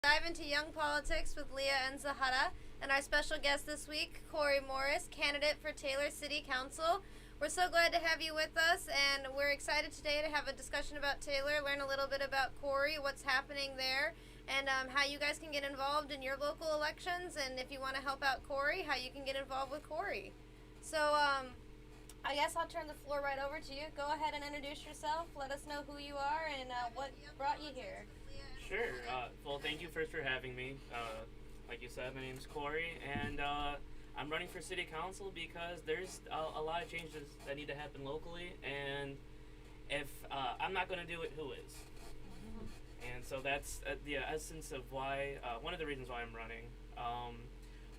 Dive into young politics with Leah and Zahara, and our special guest this week, Corey Morris, candidate for Taylor City Council. We're so glad to have you with us, and we're excited today to have a discussion about Taylor, learn a little bit about Corey, what's happening there, and how you guys can get involved in your local elections, and if you want to help out Corey, how you can get involved with Corey. So, I guess I'll turn the floor right over to you. Go ahead and introduce yourself. Let us know who you are and what brought you here. Sure. Well, thank you first for having me. Like you said, my name's Corey, and I'm running for city council because there's a lot of changes that need to happen locally, and if I'm not going to do it, who is? And so that's the essence of why, one of the reasons why I'm running.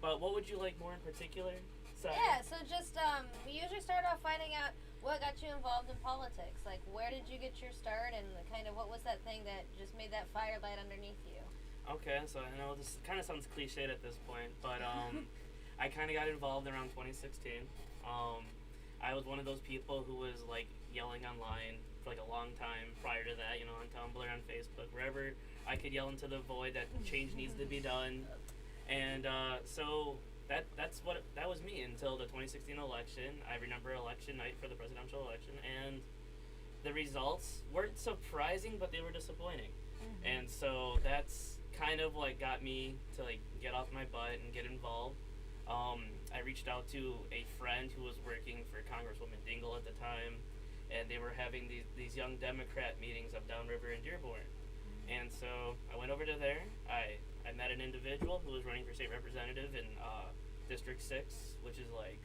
But what would you like more in particular? Sorry. Yeah, so just, we usually start off finding out what got you involved in politics. Like, where did you get your start, and kind of what was that thing that just made that firelight underneath you? Okay, so I know this kind of sounds cliched at this point, but I kind of got involved around 2016. I was one of those people who was like yelling online for like a long time prior to that, on Tumblr, on Facebook, wherever I could yell into the void that change needs to be done. And so that was me until the 2016 election. I remember election night for the presidential election, and the results weren't surprising, but they were disappointing. And so that's kind of like got me to like get off my butt and get involved. I reached out to a friend who was working for Congresswoman Dingell at the time, and they were having these young Democrat meetings up downriver in Dearborn. And so I went over to there. I met an individual who was running for state representative in District 6, which is like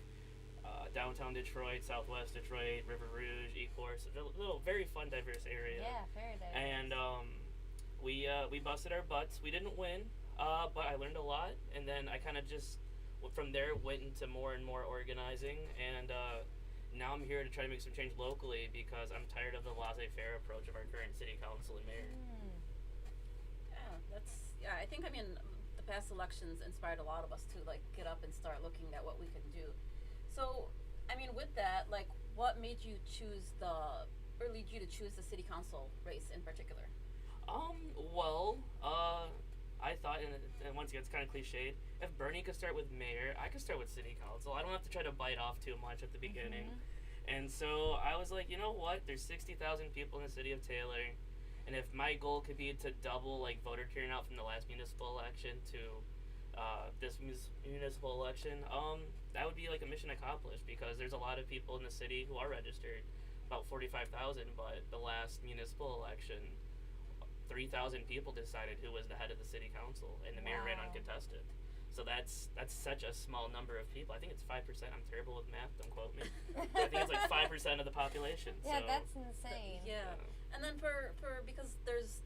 downtown Detroit, southwest Detroit, River Rouge, Ecorse, a little very fun, diverse area. Yeah, very diverse. And we busted our butts. We didn't win, but I learned a lot. And then I kind of just, from there, went into more and more organizing. And now I'm here to try to make some change locally because I'm tired of the laissez-faire approach of our current city council and mayor. I think, the past elections inspired a lot of us to, like, get up and start looking at what we can do. So, with that, like, what made you choose or lead you to choose the city council race in particular? I thought, and once again, it's kind of cliched, if Bernie could start with mayor, I could start with city council. I don't have to try to bite off too much at the beginning. And so I was like, you know what? There's 60,000 people in the city of Taylor. And if my goal could be to double like voter turnout from the last municipal election to this municipal election, that would be like a mission accomplished because there's a lot of people in the city who are registered, about 45,000, but the last municipal election, 3,000 people decided who was the head of the city council, and the mayor ran uncontested. So that's such a small number of people. I think it's 5%. I'm terrible with math. Don't quote me. I think it's like 5% of the population. Yeah, so. that's insane. Yeah. And then for because there's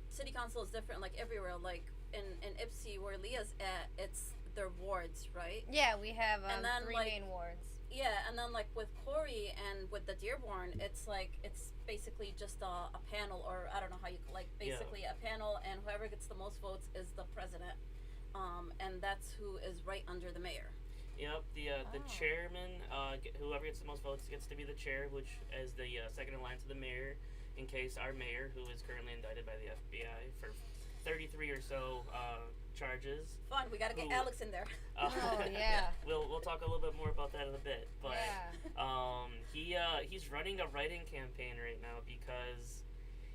city council is different like everywhere. Like in Ipsy where Leah's at, it's their wards, right? Yeah, we have And then, 3 like, main wards. Yeah, and then like with Corey and with the Dearborn, it's basically just a panel, or I don't know how you basically a panel, and whoever gets the most votes is the president, and that's who is right under the mayor. Yep, the chairman, whoever gets the most votes gets to be the chair, which is the second in line to the mayor, in case our mayor, who is currently indicted by the FBI for 33 or so charges. Fun, we gotta get Alex in there. Yeah. We'll talk a little bit more about that in a bit, but he's running a write-in campaign right now because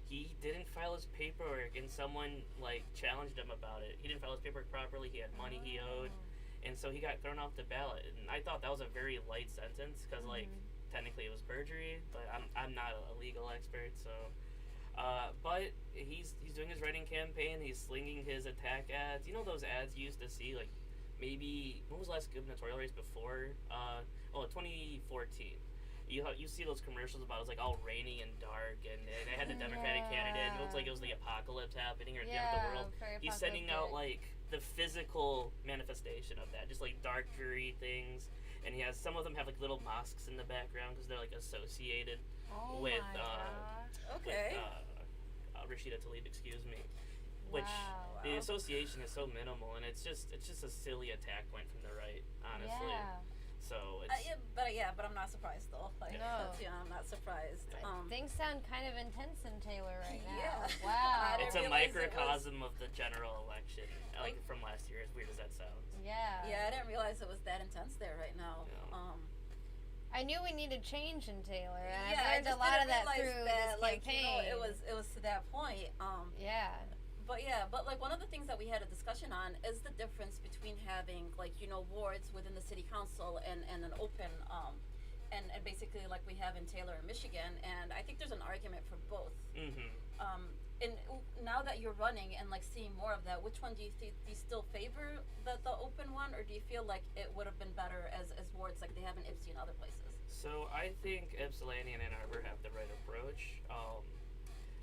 he didn't file his paperwork, and someone like challenged him about it. He didn't file his paperwork properly. He had money he owed. And so he got thrown off the ballot, and I thought that was a very light sentence because, like, technically it was perjury, but I'm not a legal expert, so. But he's doing his writing campaign. He's slinging his attack ads. You know those ads you used to see, like maybe when was the last gubernatorial race before? 2014. You see those commercials about it's like all rainy and dark, and they had the Democratic candidate, and it looks like it was the apocalypse happening or the end of the world. He's sending out like the physical manifestation of that, just like dark, dreary things. And some of them have like little mosques in the background because they're like associated with Rashida Tlaib, excuse me. Which the association is so minimal, and it's just a silly attack point from the right, honestly. Yeah. So it's but I'm not surprised though. Like, No. I'm not surprised. Things sound kind of intense in Taylor right now. Yeah. Wow. it's a realize it microcosm of the general election, like from last year. As weird as that sounds. Yeah. Yeah, I didn't realize it was that intense there right now. Yeah. I knew we needed change in Taylor, and Yeah, I've learned a lot of that through this campaign. it was to that point. Yeah. But like one of the things that we had a discussion on is the difference between having like wards within the city council and an open and basically like we have in Taylor, Michigan, and I think there's an argument for both. Mm-hmm. And now that you're running and like seeing more of that, which one do you still favor the open one, or do you feel like it would have been better as wards like they have in Ypsi and other places? So I think Ypsilanti and Ann Arbor have the right approach.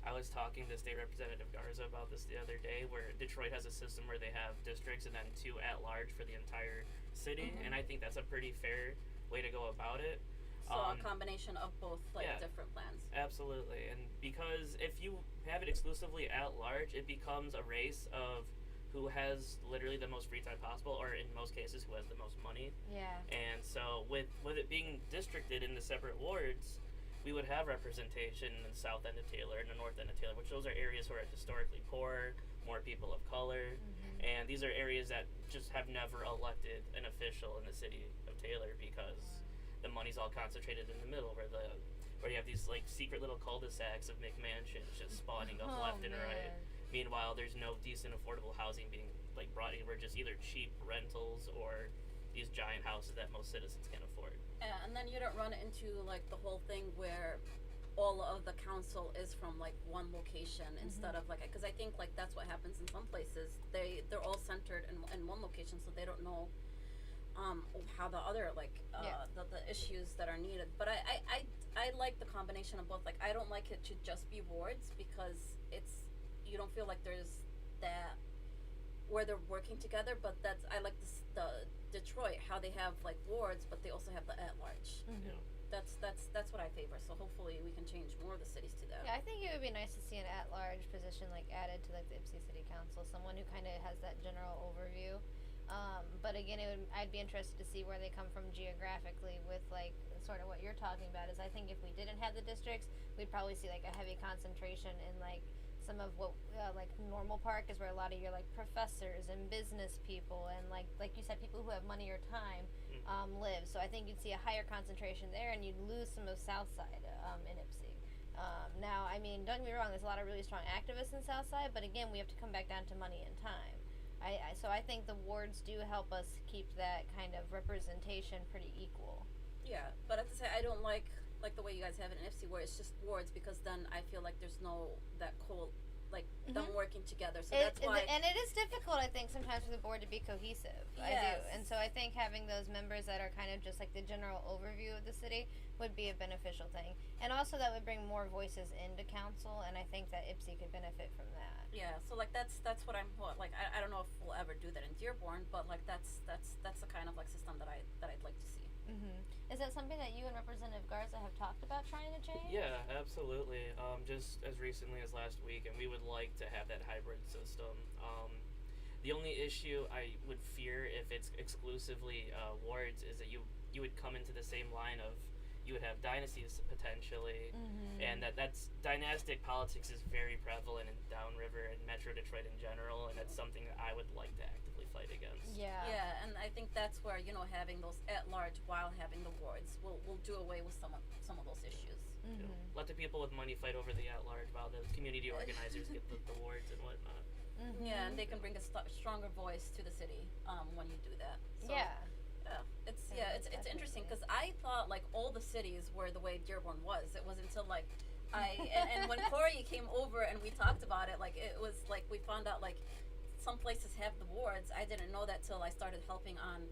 I was talking to State Representative Garza about this the other day, where Detroit has a system where they have districts and then 2 at-large for the entire city, and I think that's a pretty fair way to go about it. So a combination of both, like different plans. Absolutely, and because if you have it exclusively at-large, it becomes a race of who has literally the most free time possible, or in most cases, who has the most money. Yeah. And so with it being districted into separate wards, we would have representation in the south end of Taylor and the north end of Taylor, which those are areas who are historically poor, more people of color, and these are areas that just have never elected an official in the city of Taylor because the money's all concentrated in the middle, where you have these like secret little cul-de-sacs of McMansions just spawning up left and right. Meanwhile, there's no decent affordable housing being like brought in. We're just either cheap rentals or these giant houses that most citizens can't afford. Yeah, and then you don't run into like the whole thing where all of the council is from like one location instead of like, because I think like that's what happens in some places. They're all centered in one location, so they don't know how the other like the issues that are needed. But I like the combination of both. Like I don't like it to just be wards because you don't feel like there's that where they're working together. But I like the Detroit, how they have like wards, but they also have the at-large. Yeah. That's what I favor. So hopefully we can change more of the cities to that. Yeah, I think it would be nice to see an at-large position like added to like the Ypsi City Council, someone who kind of has that general overview. But again, I'd be interested to see where they come from geographically with like sort of what you're talking about. Is I think if we didn't have the districts, we'd probably see like a heavy concentration in like some of what like Normal Park is where a lot of your like professors and business people and like you said, people who have money or time live. So I think you'd see a higher concentration there, and you'd lose some of Southside in Ypsi. Now, I mean, don't get me wrong, there's a lot of really strong activists in Southside, but again, we have to come back down to money and time. So I think the wards do help us keep that kind of representation pretty equal. Yeah, but at the same, I don't like the way you guys have it in Ypsi where it's just wards, because then I feel like there's no that like them working together. So that's why. And it is difficult, I think, sometimes for the board to be cohesive. Yes. I do. And so I think having those members that are kind of just like the general overview of the city would be a beneficial thing. And also that would bring more voices into council, and I think that Ypsi could benefit from that. Yeah, so like that's what I don't know if we'll ever do that in Dearborn, but like that's the kind of like system that I'd like to see. Is that something that you and Representative Garza have talked about trying to change? Yeah, absolutely. Just as recently as last week, and we would like to have that hybrid system. The only issue I would fear if it's exclusively wards is that you would come into the same line of, you would have dynasties potentially, and that's dynastic politics is very prevalent in Downriver and Metro Detroit in general, and that's something that I would like to actively fight against. Yeah. Yeah, and I think that's where having those at large while having the wards will do away with some of those issues. You know, let the people with money fight over the at large while the community organizers get the wards and whatnot. Yeah, and they can bring a stronger voice to the city when you do that. So, it's interesting because I thought like all the cities were the way Dearborn was. It wasn't until like and when Corey came over and we talked about it, like it was like we found out like some places have the wards. I didn't know that till I started helping on,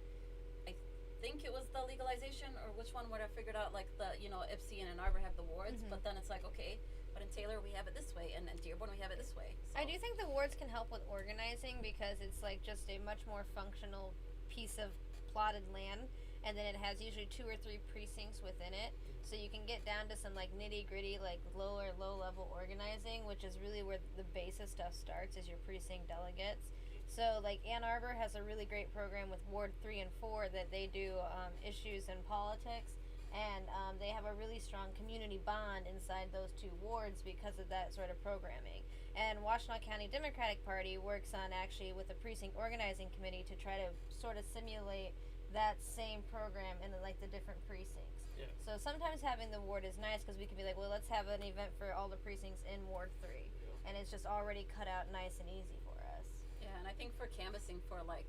I think it was the legalization or which one where I figured out like the Ypsi and Ann Arbor have the wards, but then it's like okay, but in Taylor we have it this way, and in Dearborn we have it this way. So. I do think the wards can help with organizing because it's like just a much more functional piece of plotted land, and then it has usually 2 or 3 precincts within it, so you can get down to some like nitty gritty like low level organizing, which is really where the basis stuff starts, is your precinct delegates. So, like, Ann Arbor has a really great program with Ward 3 and 4 that they do issues in politics, and they have a really strong community bond inside those two wards because of that sort of programming. And Washtenaw County Democratic Party works on actually with a precinct organizing committee to try to sort of simulate that same program in like the different precincts. Yeah. So sometimes having the ward is nice because we can be like, well, let's have an event for all the precincts in Ward 3. Yeah. And it's just already cut out nice and easy for us. Yeah, and I think for canvassing for like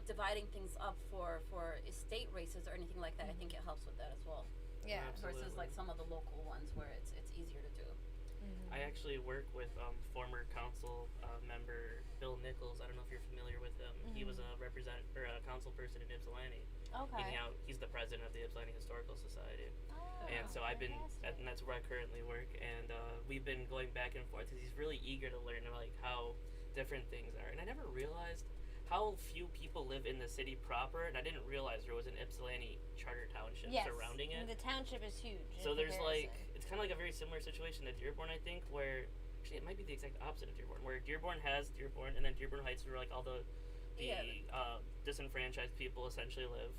dividing things up for state races or anything like that, I think it helps with that as well. Yeah. Absolutely. Versus like some of the local ones where it's easier to do. Mm-hmm. I actually work with former council member Bill Nichols. I don't know if you're familiar with him. He was a council person in Ypsilanti. Okay. He's the president of the Ypsilanti Historical Society. Oh, And so I've been, fantastic. and that's where I currently work, and we've been going back and forth because he's really eager to learn like how different things are. And I never realized how few people live in the city proper, and I didn't realize there was an Ypsilanti charter township Yes. surrounding it. The township is huge. So in there's comparison. it's kind of like a very similar situation to Dearborn, I think, where actually it might be the exact opposite of Dearborn, where Dearborn has Dearborn, and then Dearborn Heights, where like all the disenfranchised people essentially live.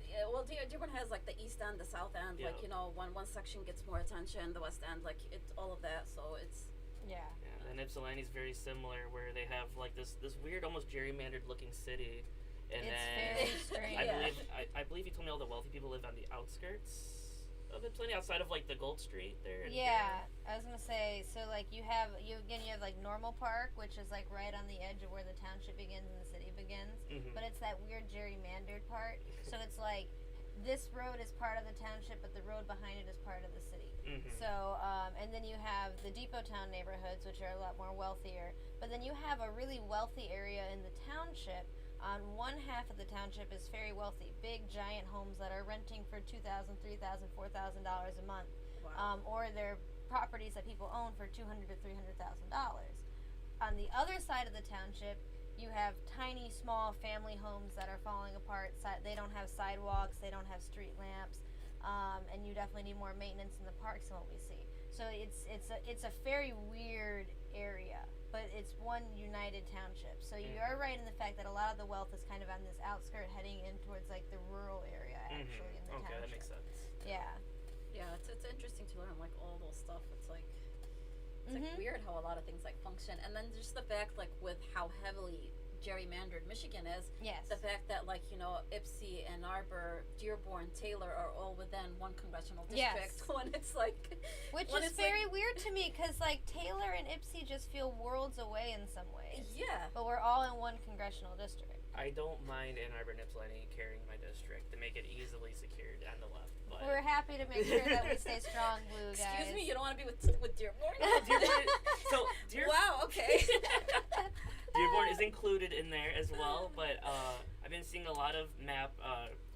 Yeah, well, Dearborn has like the east end, the south end. Yeah. Like one section gets more attention, the west end, like it's all of that. So it's Yeah. Yeah, and Ypsilanti's very similar, where they have like this weird, almost gerrymandered looking city, and It's then very strange. I believe he told me all the wealthy people live on the outskirts of Ypsilanti, outside of like the Gold Street there. Yeah, I was gonna say, so like you have like Normal Park, which is like right on the edge of where the township begins and the city begins, Mhm. but it's that weird gerrymandered part. So it's like this road is part of the township, but the road behind it is part of the city. Mhm. So and then you have the Depot Town neighborhoods, which are a lot more wealthier, but then you have a really wealthy area in the township. On one half of the township is very wealthy, big giant homes that are renting for $2,000, $3,000, $4,000 a month, wow. or they're properties that people own for $200,000 to $300,000. On the other side of the township, you have tiny, small family homes that are falling apart. They don't have sidewalks, they don't have street lamps, and you definitely need more maintenance in the parks than what we see. So it's a very weird area. But it's one united township. So you are right in the fact that a lot of the wealth is kind of on this outskirt heading in towards like the rural area actually in the Okay, township. that makes sense. Yeah. Yeah, it's interesting to learn like all those stuff. It's like weird how a lot of things like function, and then just the fact like with how heavily gerrymandered Michigan is. Yes. The fact that like Ypsi, Ann Arbor, Dearborn, Taylor are all within one congressional district. Yes. When it's like, Which when is it's very weird to me because like Taylor and Ypsi just feel worlds away in some ways. Yeah. But we're all in one congressional district. I don't mind Ann Arbor and Ypsilanti carrying my district to make it easily secured on the left. But We're happy to make sure that we stay strong, blue guys. Excuse me, you don't want to be with Dearborn? Dearborn, so Wow. Okay. Dearborn is included in there as well, but I've been seeing a lot of map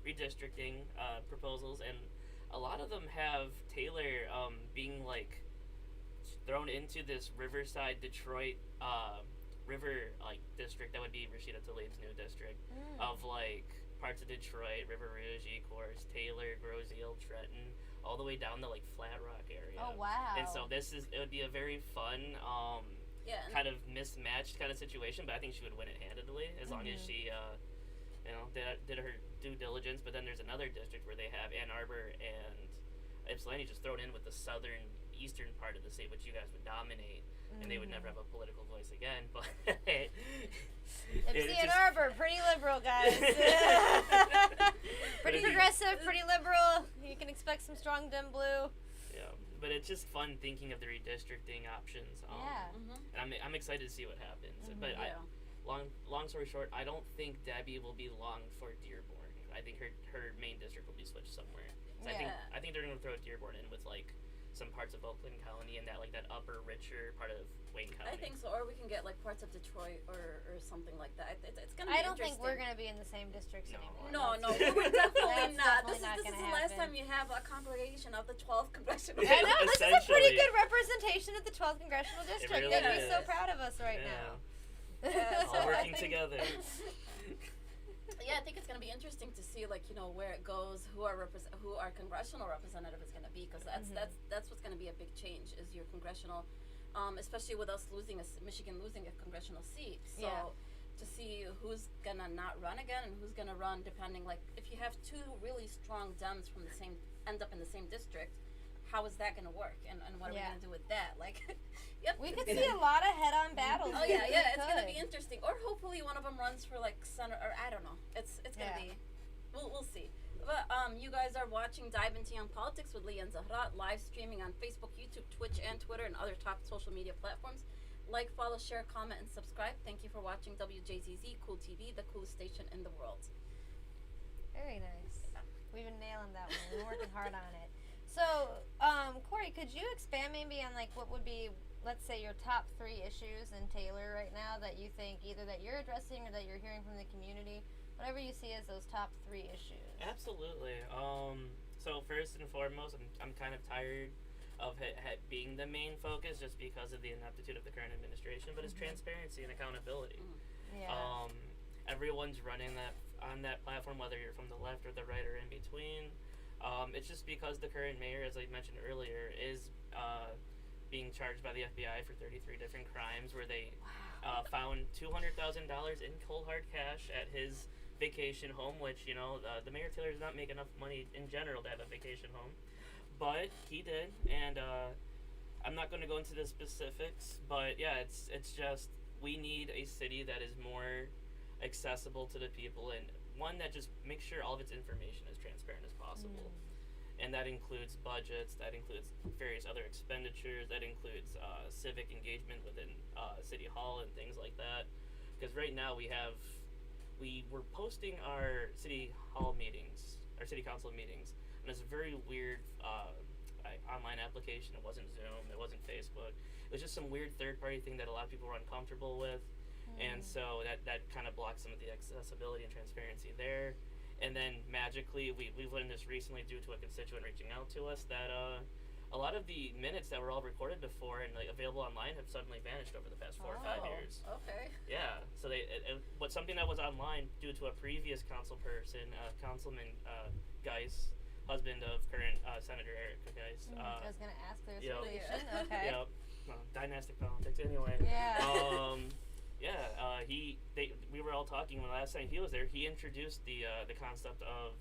redistricting proposals, and a lot of them have Taylor being like thrown into this Riverside, Detroit river like district that would be Rashida Tlaib's new district of like parts of Detroit, River Rouge, Ecorse, Taylor, Groseal, Trenton, all the way down to like Flat Rock area. Oh wow. And so it would be a very fun Yeah. kind of mismatched kind of situation, but I think she would win it handedly as long as she did her due diligence. But then there's another district where they have Ann Arbor and Ypsilanti just thrown in with the eastern part of the state, which you guys would dominate, and they would never have a political voice again. But Ypsi Ann Arbor, pretty liberal, guys. Pretty progressive, pretty liberal. You can expect some strong dim blue. Yeah, but it's just fun thinking of the redistricting options. Yeah. And I'm excited to see what happens. But Yeah. long story short, I don't think Debbie will be long for Dearborn. I think her main district will be switched somewhere. So Yeah. I think they're gonna throw Dearborn in with like some parts of Oakland County and that upper richer part of Wayne County. I think so, or we can get like parts of Detroit or something like that. It's gonna be I don't think we're interesting. gonna be in the same districts No. anymore. No, we're definitely That's not. definitely not This is gonna the last happen. time you have a compilation of the 12th congressional. I know, this is a pretty Essentially. good representation of the 12th congressional district. really They'd be so is. proud of us right Yeah. now. Yeah, All so I working think- together. Yeah, I think it's gonna be interesting to see where it goes, who our congressional representative is gonna be, because that's what's gonna be a big change is your congressional especially with us losing Michigan losing a congressional seat. So to see who's gonna not run again and who's gonna run, depending, like if you have two really strong Dems from the same end up in the same district, how is that gonna work? And what are we gonna do with that? Like, yep. We could see a lot of head-on battles. Oh yeah, it's gonna be interesting. Or hopefully one of them runs for like Senate, or I don't know. It's gonna be. We'll see. But you guys are watching Dive into Young Politics with Leah and Zahara, live streaming on Facebook, YouTube, Twitch, and Twitter, and other top social media platforms. Like, follow, share, comment, and subscribe. Thank you for watching WJZZ Cool TV, the coolest station in the world. Very nice. We've been nailing that one. We're working hard on it. So, Corey, could you expand maybe on like what would be, let's say, your top 3 issues in Taylor right now that you think either that you're addressing or that you're hearing from the community? Whatever you see as those top 3 issues. Absolutely. So first and foremost, I'm kind of tired of it being the main focus just because of the ineptitude of the current administration, but it's transparency and accountability. Yeah. Everyone's running that on that platform, whether you're from the left or the right or in between. It's just because the current mayor, as I mentioned earlier, is being charged by the FBI for 33 different crimes, where they found $200,000 in cold hard cash at his vacation home, which, you know, the mayor Taylor does not make enough money in general to have a vacation home, but he did. And I'm not going to go into the specifics, but yeah, it's just we need a city that is more accessible to the people, and one that just makes sure all of its information is transparent as possible. And that includes budgets, that includes various other expenditures, that includes civic engagement within City Hall and things like that. Because right now we were posting our City Hall meetings, our City Council meetings, and it's a very weird online application. It wasn't Zoom, it wasn't Facebook. It was just some weird third-party thing that a lot of people were uncomfortable with. And so that kind of blocks some of the accessibility and transparency there. And then magically, we've learned this recently due to a constituent reaching out to us that a lot of the minutes that were all recorded before and like available online have suddenly vanished over the past 4 or 5 years. Okay. Yeah. So something that was online due to a previous council person, Councilman Geis, husband of current Senator Eric Geis. I was gonna ask their relation. Okay. Yep. Well, dynastic politics, anyway. Yeah. We were all talking when last time he was there. He introduced the concept of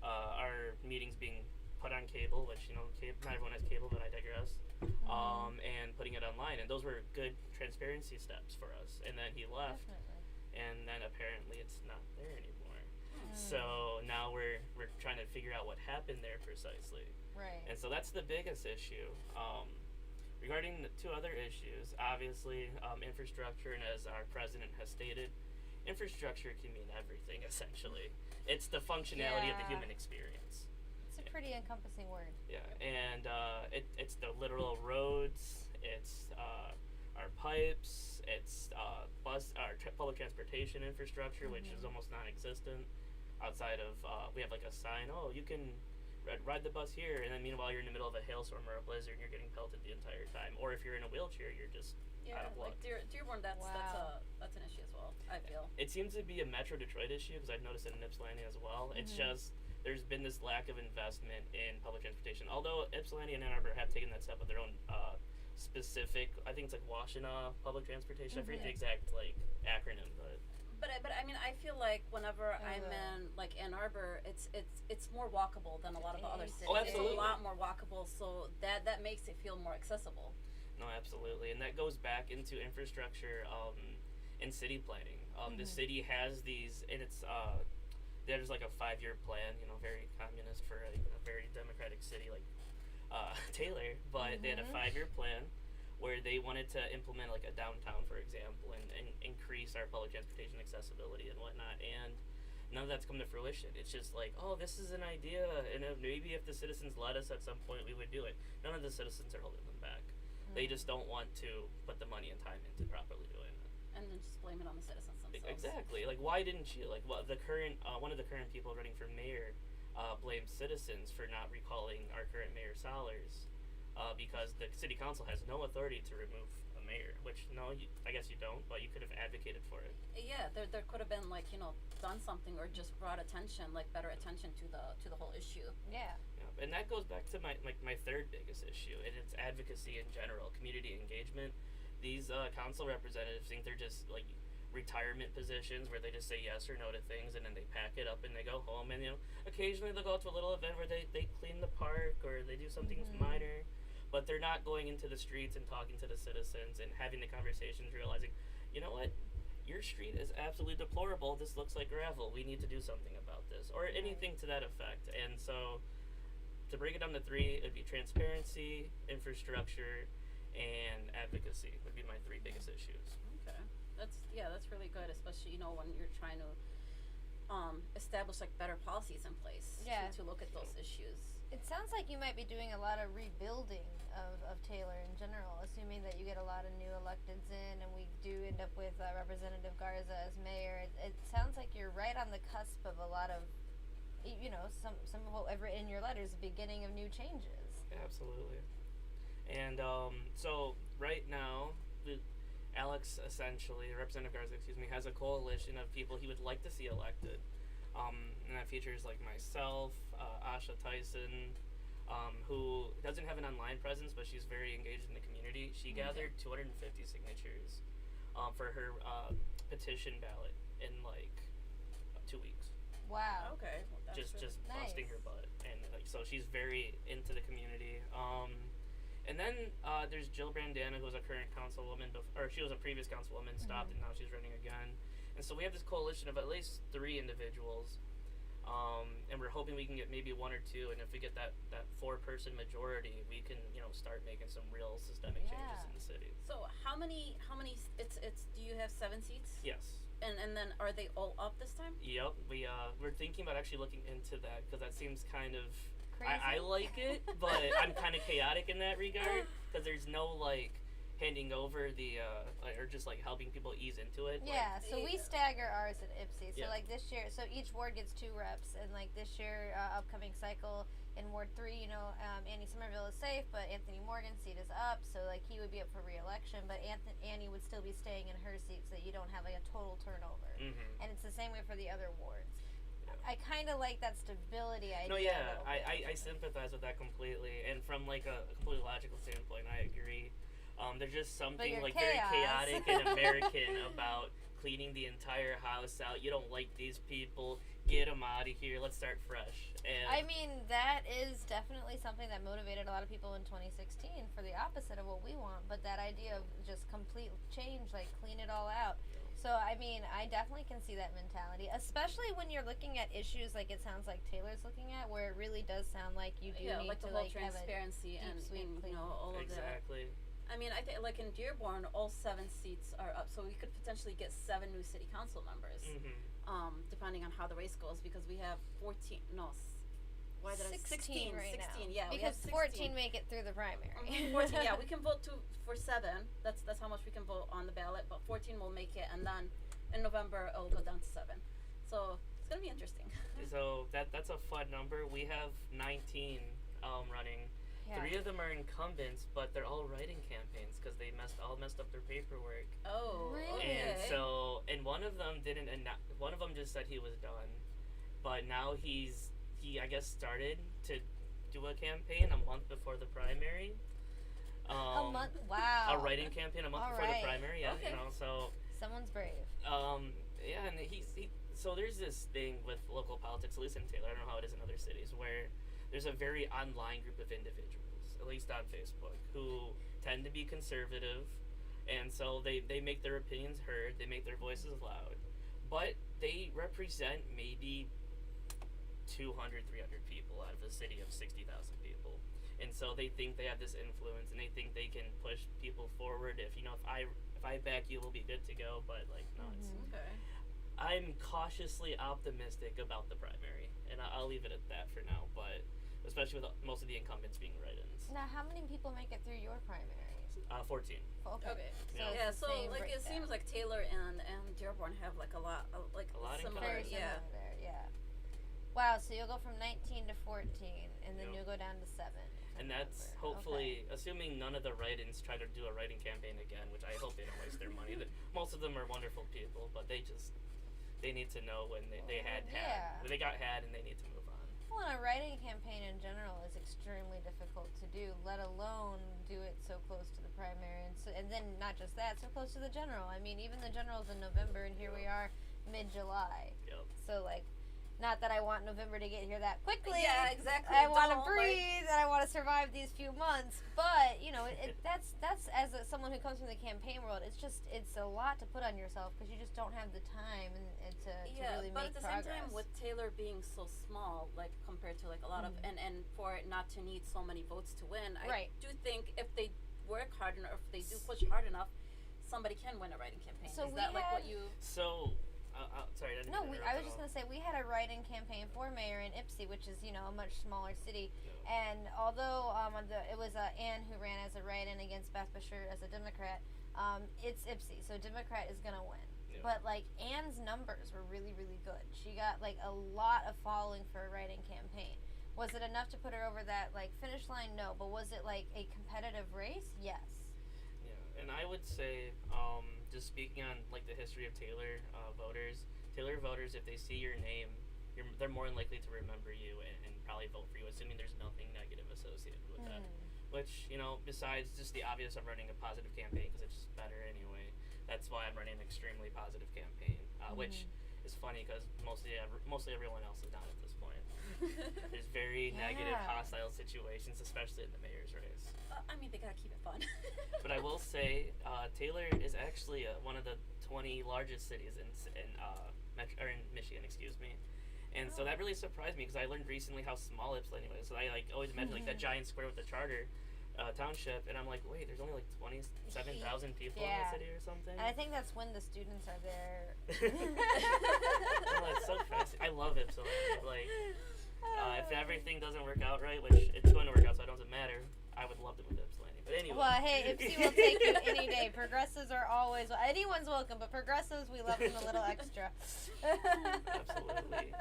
our meetings being put on cable, which, you know, not everyone has cable, but I digress. And putting it online, and those were good transparency steps for us. And then he left, and then apparently it's not there anymore. So now we're trying to figure out what happened there precisely. Right. And so that's the biggest issue. Regarding the 2 other issues, obviously, infrastructure, and as our president has stated, infrastructure can mean everything, essentially. It's the functionality of the human experience. It's a pretty encompassing word. Yeah, and it's the literal roads, it's our pipes, it's public transportation infrastructure, which is almost non-existent. Outside of, we have like a sign, oh, you can ride the bus here, and then meanwhile you're in the middle of a hailstorm or a blizzard and you're getting pelted the entire time. Or if you're in a wheelchair, you're just out of luck. Like Dearborn, that's an issue as well, I feel. It seems to be a Metro Detroit issue, because I've noticed it in Ypsilanti as well. It's just there's been this lack of investment in public transportation. Although Ypsilanti and Ann Arbor have taken that step with their own specific, I think it's like Washtenaw public transportation. I forget the exact like acronym, But I mean, I feel like whenever I'm in like Ann Arbor, it's more walkable than a lot of the other cities. Oh, absolutely. It's a lot more walkable, so that makes it feel more accessible. No, absolutely, and that goes back into infrastructure and city planning. The city has these, and it's there's like a 5-year plan, you know, very communist for a very democratic city like Taylor, but they had a 5-year plan where they wanted to implement like a downtown, for example, and increase our public transportation accessibility and whatnot, and none of that's come to fruition. It's just like, oh, this is an idea, and maybe if the citizens let us at some point, we would do it. None of the citizens are holding them back. They just don't want to put the money and time into properly doing it. And then just blame it on the citizens themselves. Exactly. Like, why didn't you? Like, well, the current one of the current people running for mayor blames citizens for not recalling our current mayor Solers, because the city council has no authority to remove a mayor, which no, I guess you don't, but you could have advocated for it. Yeah, there could have been like, done something or just brought attention, like better attention to the whole issue. Yeah. Yeah, and that goes back to my third biggest issue, and it's advocacy in general, community engagement. These council representatives think they're just like retirement positions where they just say yes or no to things, and then they pack it up and they go home, and occasionally they'll go to a little event where they clean the park or they do something minor, but they're not going into the streets and talking to the citizens and having the conversations, realizing, you know what, your street is absolutely deplorable, this looks like gravel, we need to do something about this, or anything to that effect. And so to break it down to three, it'd be transparency, infrastructure, and advocacy would be my three biggest issues. Okay. That's really good, especially when you're trying to establish like better policies in place to look at those issues. It sounds like you might be doing a lot of rebuilding of Taylor in general, assuming that you get a lot of new electeds in, and we do end up with Representative Garza as mayor. It sounds like you're right on the cusp of a lot of, some of what I've written in your letters, the beginning of new changes. Absolutely. And so right now, Representative Garza, has a coalition of people he would like to see elected. And that features like myself, Asha Tyson, who doesn't have an online presence, but she's very engaged in the community. She gathered 250 signatures for her petition ballot in like 2 weeks. Wow. Okay. Well, Just nice. busting her butt, and so she's very into the community. And then there's Jill Brandana, who was a current councilwoman, or she was a previous councilwoman, stopped, and now she's running again. And so we have this coalition of at least 3 individuals, and we're hoping we can get maybe 1 or 2. And if we get that 4-person majority, we can start making some real systemic changes in the city. So how many? It's do you have 7 seats? Yes. And then are they all up this time? Yep. We're thinking about actually looking into that, because that seems kind of. Crazy. I like it, but I'm kind of chaotic in that regard, because there's no handing over the or just helping people ease into it. Yeah, so we stagger ours at IPSI. So this year, so each ward gets 2 reps, and this year, upcoming cycle in Ward 3, Annie Somerville is safe, but Anthony Morgan's seat is up, so he would be up for re-election, but Annie would still be staying in her seat, so you don't have a total turnover. And it's the same way for the other wards. I kind of like that stability idea. No, yeah, I sympathize with that completely, and from a completely logical standpoint, I agree. There's just something very chaotic and American about cleaning the entire house out. You don't like these people, get them out of here, let's start fresh. And I mean, that is definitely something that motivated a lot of people in 2016 for the opposite of what we want, but that idea of just complete change, clean it all out. So, I mean, I definitely can see that mentality, especially when you're looking at issues like it sounds like Taylor's looking at, where it really does sound like you do need like to the whole have transparency a deep, and sweet clean. all of that. exactly. I mean, I think in Dearborn, all 7 seats are up, so we could potentially get 7 new city council members, depending on how the race goes, because we have 14. No, why did 16 right 16, now. yeah, Because we have 14 make it through the primary. 14, yeah, we can vote for 7. That's how much we can vote on the ballot, but 14 will make it, and then in November it'll go down to 7. So it's gonna be interesting. So that's a fun number. We have 19 running. Yeah. 3 of them are incumbents, but they're all writing campaigns because they messed up their paperwork. Oh, Really? okay. And one of them didn't. One of them just said he was done, but now he I guess started to do a campaign a month before the primary. A month? Wow. A writing campaign a month before the primary. Yeah, Okay. So. Someone's brave. Yeah, and so there's this thing with local politics, at least in Taylor. I don't know how it is in other cities, where there's a very online group of individuals, at least on Facebook, who tend to be conservative, and so they make their opinions heard, they make their voices loud, but they represent maybe 200, 300 people out of a city of 60,000 people. And so they think they have this influence, and they think they can push people forward. If I back you, we'll be good to go. But no, it's. Okay. I'm cautiously optimistic about the primary, and I'll leave it at that for now. But especially with most of the incumbents being write-ins. Now, how many people make it through your primary? 14. Okay. So Yeah. it's So the same it seems breakdown. like Taylor and Dearborn have a lot A lot in similar. Very common. similar Yeah. there, yeah. Wow, so you'll go from 19 to 14, and then Yep. you'll go down to 7. And that's hopefully, assuming none of the write-ins try to do a write-in campaign again, which I hope they don't waste their money. Most of them are wonderful people, but they need to know when they they got had and they need to move on. Well, a writing campaign in general is extremely difficult to do, let alone do it so close to the primary, and then not just that, so close to the general. I mean, even the general's in November, and here we are mid-July. Yep. So, like, not that I want November to get here that quickly. Yeah, exactly. I want to breathe, and I want to survive these few months. But, you know, that's as someone who comes from the campaign world, it's a lot to put on yourself because you just don't have the time and to really but make at the progress. same time, with Taylor being so small, like compared to like a lot of, and for it not to need so many votes to win, I do think if they work hard enough, if they do push hard enough, somebody can win a writing campaign. So is that like what you? So. Sorry, I didn't I was just going to say, we had a write-in campaign for mayor in Ypsi, which is, you know, a much smaller city. Yeah. And although it was Ann who ran as a write-in against Beth Bashir as a Democrat, it's Ypsi, so Democrat is going to win. Yeah. But, like, Ann's numbers were really, really good. She got, like, a lot of following for a write-in campaign. Was it enough to put her over that, like, finish line? No. But was it, like, a competitive race? Yes. Yeah, and I would say, just speaking on like the history of Taylor voters, if they see your name, they're more than likely to remember you and probably vote for you, assuming there's nothing negative associated with that. Which, you know, besides just the obvious of running a positive campaign because it's just better anyway. That's why I'm running an extremely positive campaign, which is funny because mostly everyone else is not at this point. There's very negative, hostile situations, especially in the mayor's race. I mean, they gotta keep it fun. But I will say, Taylor is actually one of the 20 largest cities in Michigan, excuse me. And so that really surprised me because I learned recently how small Ypsilanti was. So I like always imagined like that giant square with the charter township, and I'm like, wait, there's only like 27,000 people in the city or something. And I think that's when the students are there. Oh, it's so fascinating. I love Ypsilanti. Like, if everything doesn't work out right, which it's going to work out, so it doesn't matter, I would love to move to Ypsilanti. But anyway. Well, hey, Ypsi will take you any day. Progressives are always, anyone's welcome, but progressives, we love them a little extra. Absolutely.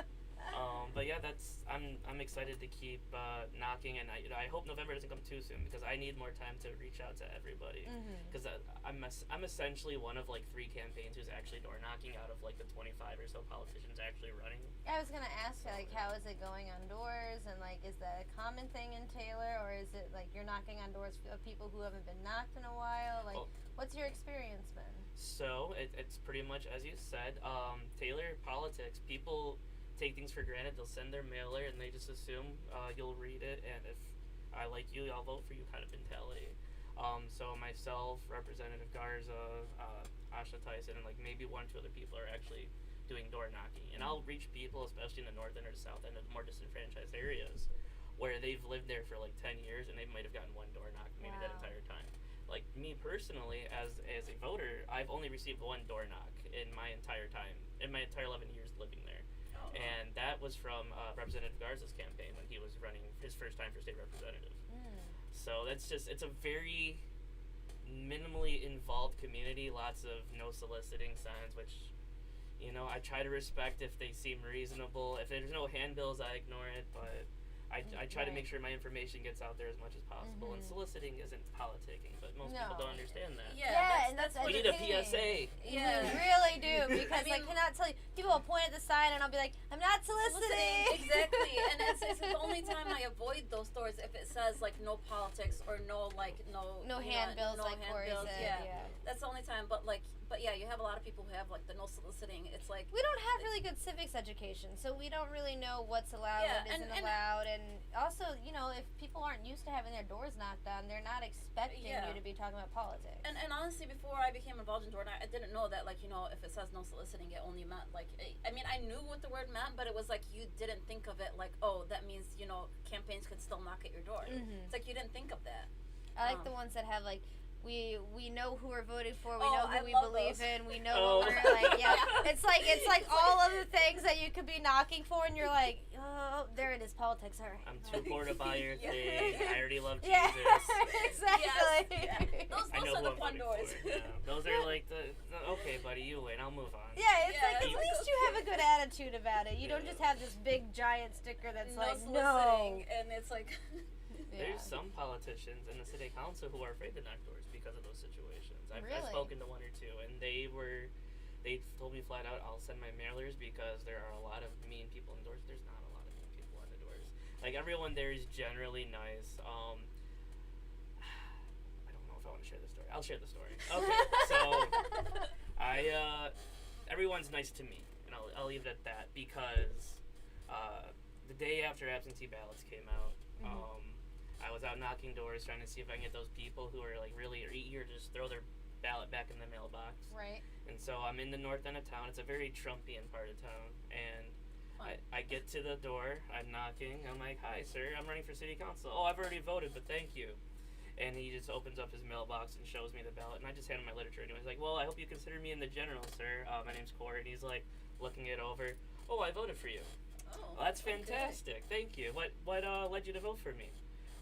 But yeah, I'm excited to keep knocking, and I hope November doesn't come too soon because I need more time to reach out to everybody. Because I'm essentially one of like 3 campaigns who's actually door knocking out of like the 25 or so politicians actually running. I was gonna ask like, how is it going on doors, and like, is that a common thing in Taylor, or is it like you're knocking on doors of people who haven't been knocked in a while? Like, what's your experience been? So it's pretty much as you said. Taylor politics, people take things for granted. They'll send their mailer and they just assume you'll read it, and if I like you, I'll vote for you kind of mentality. So myself, Representative Garza, Asha Tyson, and like maybe 1 or 2 other people are actually doing door knocking, and I'll reach people, especially in the north end or the south end of the more disenfranchised areas where they've lived there for like 10 years and they might have gotten 1 door knock maybe that entire time. Like me personally, as a voter, I've only received 1 door knock in my entire time, in my entire 11 years living there. And that was from Representative Garza's campaign when he was running his first time for state representative. So it's a very minimally involved community, lots of no soliciting signs, which, you know, I try to respect if they seem reasonable. If there's no handbills, I ignore it, but I try to make sure my information gets out there as much as possible. And soliciting isn't politicking, but most people don't understand that. Yeah, that's we need a PSA. Yeah, we really do, because I cannot tell you. People will point at the sign and I'll be like, I'm not soliciting. Exactly, and it's the only time I avoid those stores if it says like no politics or no handbills, like Corey said. Yeah, that's the only time. But yeah, you have a lot of people who have like the no soliciting. It's like we don't have really good civics education, so we don't really know what's allowed, what isn't allowed, and also, you know, if people aren't used to having their doors knocked on, they're not expecting you to be talking about politics. And honestly, before I became involved in door knock, I didn't know that, like, you know, if it says no soliciting, it only meant like, I mean, I knew what the word meant, but it was like you didn't think of it like, oh, that means, you know, campaigns could still knock at your door. It's like you didn't think of that. I like the ones that have like, we know who we're voting for, we know who we believe in, we know what we're like, it's like all of the things that you could be knocking for, and you're like, oh, there it is, politics, alright. I'm too poor to buy your thing, I already love Jesus. Yeah, exactly. Yes. Those are the fun doors. Those are like the okay, buddy, you win, I'll move on. Yeah, it's like, at least you have a good attitude about it. You don't just have this big giant sticker that's like, no. And it's like... There's some politicians in the city council who are afraid to knock doors because of those situations. I've spoken to one or two, and they told me flat out, I'll send my mailers because there are a lot of mean people in doors. There's not a lot of mean people on the doors. Like, everyone there is generally nice. I don't know if I want to share this story. I'll share the story. Okay, so everyone's nice to me, and I'll leave it at that because the day after absentee ballots came out, I was out knocking doors trying to see if I can get those people who are like really eager to just throw their ballot back in the mailbox. Right. And so I'm in the north end of town. It's a very Trumpian part of town, and I get to the door. I'm knocking. I'm like, "Hi, sir. I'm running for city council." "Oh, I've already voted, but thank you." And he just opens up his mailbox and shows me the ballot, and I just hand him my literature. And he was like, "Well, I hope you consider me in the general, sir. My name's Corey." And he's like, looking it over. "Oh, I voted for you." Oh, "Well, that's fantastic. Thank you. What led you to vote for me?"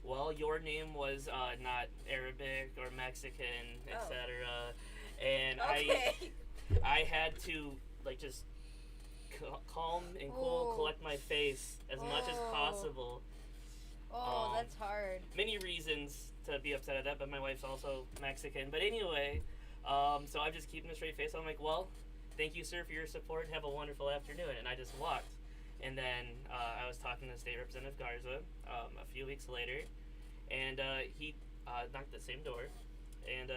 "Well, your name was not Arabic or Mexican, etc." And I had to like just calm and cool, collect my face as much as possible. That's hard. Many reasons to be upset at that, but my wife's also Mexican. But anyway, so I'm just keeping a straight face. I'm like, "Well, thank you, sir, for your support. Have a wonderful afternoon." And I just walked. And then I was talking to State Representative Garza a few weeks later, and he knocked at the same door, and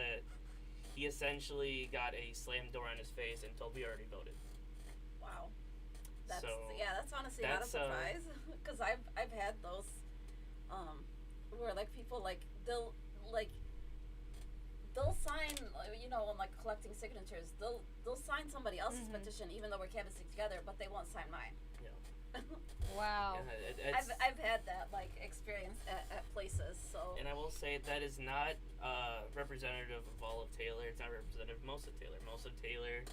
he essentially got a slammed door on his face and told me already voted. Wow. That's honestly not a that's, surprise because I've had those where like people like they'll sign, you know, when like collecting signatures, they'll sign somebody else's petition even though we're canvassing together, but they won't sign mine. Wow. Yeah, I've had that like experience at places. So. And I will say that is not representative of all of Taylor. It's not representative of most of Taylor. Most of Taylor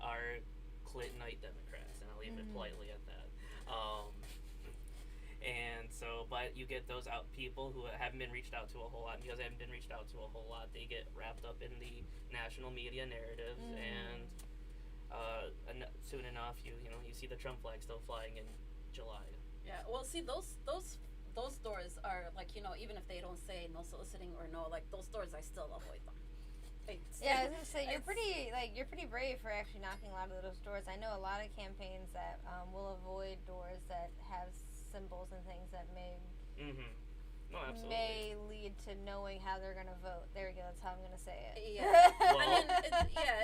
are Clintonite Democrats, and I'll leave it politely at that. And so, but you get those people who haven't been reached out to a whole lot, and because they haven't been reached out to a whole lot, they get wrapped up in the national media narratives, and soon enough, you see the Trump flag still flying in July. Yeah, well, see, those doors are like, you know, even if they don't say no soliciting or no, like those doors, I still avoid them. Yeah, I was gonna say you're pretty brave for actually knocking a lot of those doors. I know a lot of campaigns that will avoid doors that have symbols and things that may lead to knowing how they're gonna vote. There we go. That's how I'm gonna say it. Yeah. I mean,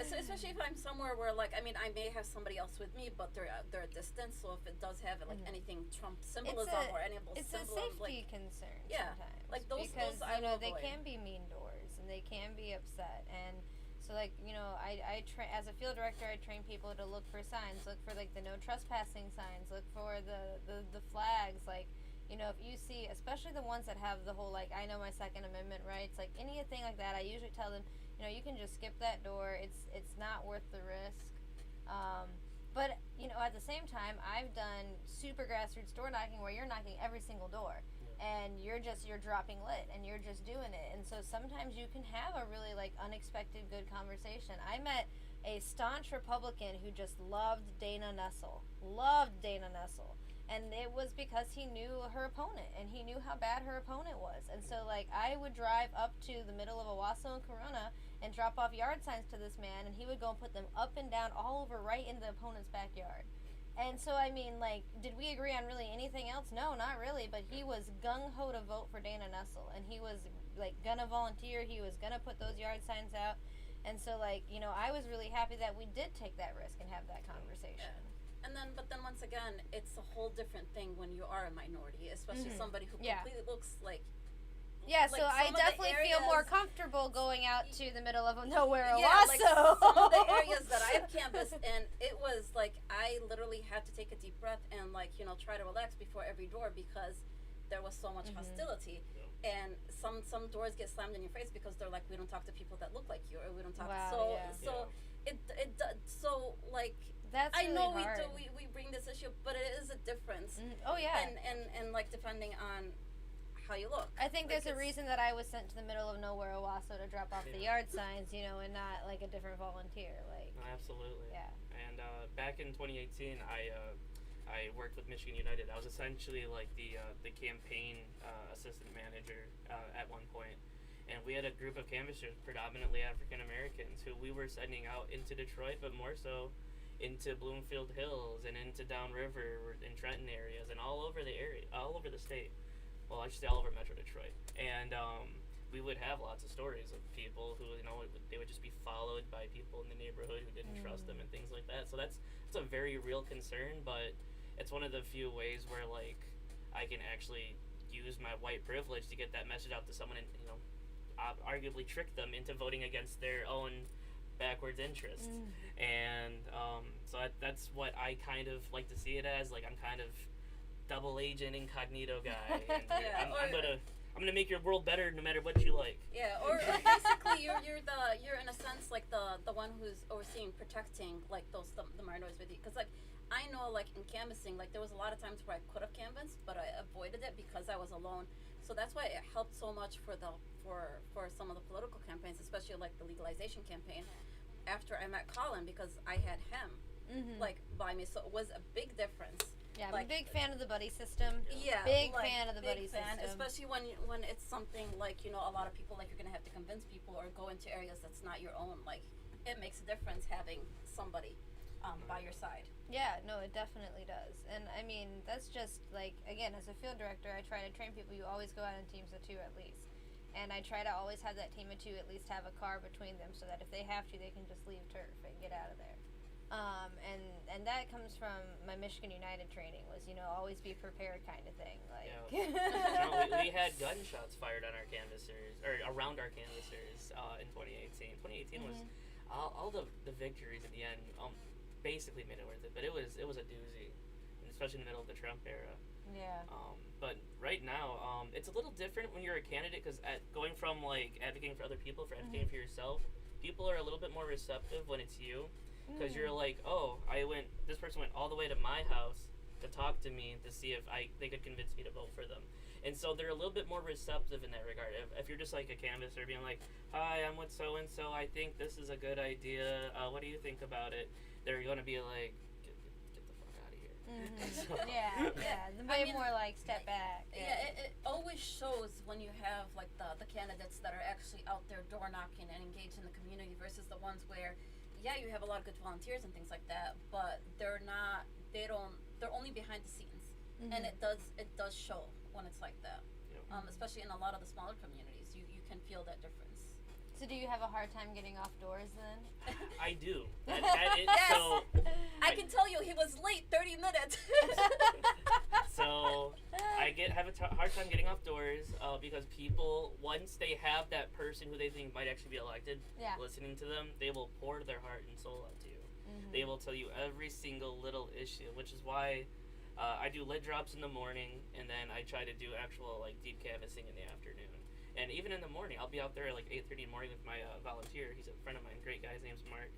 especially if I'm somewhere where like, I mean, I may have somebody else with me, but they're at distance. So if it does have like anything Trump symbolism or any of those symbols, it's a safety concern. Yeah, sometimes, like those I know they avoid. can be mean doors and they can be upset. And so like, you know, I as a field director, I train people to look for signs, look for like the no trespassing signs, look for the flags, like. You know, if you see, especially the ones that have the whole, like, I know my Second Amendment rights, like, anything like that, I usually tell them, you know, you can just skip that door. It's not worth the risk. But, you know, at the same time, I've done super grassroots door knocking where you're knocking every single door. And you're dropping lit, and you're just doing it. And so sometimes you can have a really, like, unexpected good conversation. I met a staunch Republican who just loved Dana Nessel. And it was because he knew her opponent, and he knew how bad her opponent was. And so, like, I would drive up to the middle of Owasso and Corona and drop off yard signs to this man, and he would go and put them up and down all over right in the opponent's backyard. And so, I mean, like, did we agree on really anything else? No, not really, but he was gung-ho to vote for Dana Nessel, and he was, like, gonna volunteer, he was gonna put those yard signs out. And so, like, you know, I was really happy that we did take that risk and have that conversation. Yeah. But then once again, it's a whole different thing when you are a minority, especially somebody who completely looks like. Yeah, like so I definitely feel more comfortable going out to the middle of nowhere, Owasso. Yeah, like some of the areas that I've canvassed, and it was like I literally had to take a deep breath and like, you know, try to relax before every door because there was so much hostility. And some doors get slammed in your face because they're like, we don't talk to people that look like you, or we don't talk. So like. That's I really know hard. we bring this issue, but it is a difference. Oh yeah. And like depending on how you look. I think there's a reason that I was sent to the middle of nowhere, Owasso, to drop off the yard signs, you know, and not like a different volunteer. Like. Absolutely. Yeah. And back in 2018, I worked with Michigan United. I was essentially like the campaign assistant manager at one point. And we had a group of canvassers, predominantly African Americans, who we were sending out into Detroit, but more so into Bloomfield Hills and into Downriver and Trenton areas and all over the area, all over the state. Well, I should say all over Metro Detroit. And we would have lots of stories of people who, they would just be followed by people in the neighborhood who didn't trust them and things like that. So that's a very real concern, but it's one of the few ways where, like, I can actually use my white privilege to get that message out to someone and, arguably trick them into voting against their own backwards interests. And so that's what I kind of like to see it as. Like, I'm kind of double agent incognito guy. And I'm gonna make your world better no matter what you like. Yeah, or basically you're in a sense like the one who's overseeing, protecting like the minorities with you. Because like I know like in canvassing, like there was a lot of times where I could have canvassed, but I avoided it because I was alone. So that's why it helped so much for some of the political campaigns, especially like the legalization campaign. After I met Colin, because I had him like by me, so it was a big difference. Yeah, like, I'm a big fan of the buddy system. Yeah, big like, fan of the buddy system. Especially when it's something like a lot of people, like you're gonna have to convince people or go into areas that's not your own. Like it makes a difference having somebody by your side. Yeah, no, it definitely does. And I mean, that's just like, again, as a field director, I try to train people. You always go out in teams of 2 at least. And I try to always have that team of 2 at least have a car between them so that if they have to, they can just leave turf and get out of there. And that comes from my Michigan United training was, always be prepared kind of thing. Like, we had gunshots fired on our canvassers, or around our canvassers in 2018. 2018 was all the victories at the end basically made it worth it, but it was a doozy, especially in the middle of the Trump era. Yeah. But right now, it's a little different when you're a candidate because going from like advocating for other people, for advocating for yourself, people are a little bit more receptive when it's you, because you're like, oh, this person went all the way to my house to talk to me to see if they could convince me to vote for them. And so they're a little bit more receptive in that regard. If you're just like a canvasser being like, hi, I'm with so-and-so, I think this is a good idea, what do you think about it? They're going to be like, get the fuck out of here. So, yeah. The more like step back. Yeah, it always shows when you have like the candidates that are actually out there door knocking and engaged in the community versus the ones where, you have a lot of good volunteers and things like that, but they're only behind the scenes. And it does show when it's like that. Especially in a lot of the smaller communities, you can feel that difference. So do you have a hard time getting off doors then? I do. That is, yes. So I can tell you he was late 30 minutes. So I have a hard time getting off doors because people, once they have that person who they think might actually be elected, listening to them, they will pour their heart and soul out to you. They will tell you every single little issue, which is why I do lit drops in the morning, and then I try to do actual like deep canvassing in the afternoon. And even in the morning, I'll be out there at like 8:30 in the morning with my volunteer. He's a friend of mine, great guy. His name's Mark.